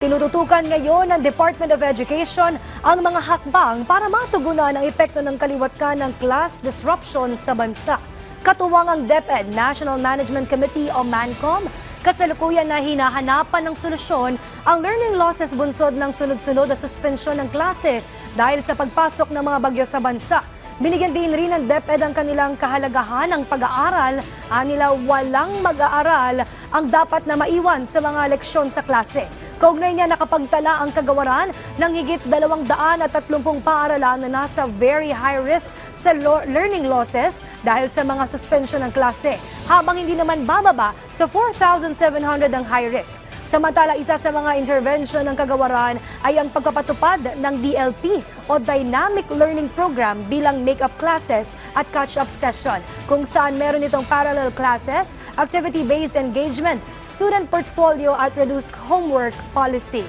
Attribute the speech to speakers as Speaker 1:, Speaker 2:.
Speaker 1: Tinututukan ngayon ng Department of Education ang mga hakbang para matugunan ang epekto ng kaliwatkan ng class disruption sa bansa. Katuwang ang DepEd National Management Committee o MANCOM, kasalukuyan na hinahanapan ng solusyon ang learning losses bunsod ng sunod-sunod na suspensyon ng klase dahil sa pagpasok ng mga bagyo sa bansa. Binigyan din rin ng DepEd ang kanilang kahalagahan ng pag-aaral. Anila walang mag-aaral ang dapat na maiwan sa mga leksyon sa klase. Kaugnay niya nakapagtala ang kagawaran ng higit 230 paaralan na nasa very high risk sa learning losses dahil sa mga suspensyon ng klase, habang hindi naman bababa sa 4,700 ang high risk. Samantala, isa sa mga intervention ng kagawaran ay ang pagpapatupad ng DLP o Dynamic Learning Program bilang make-up classes at catch-up session, kung saan meron itong parallel classes, activity-based engagement, student portfolio at reduced homework policy.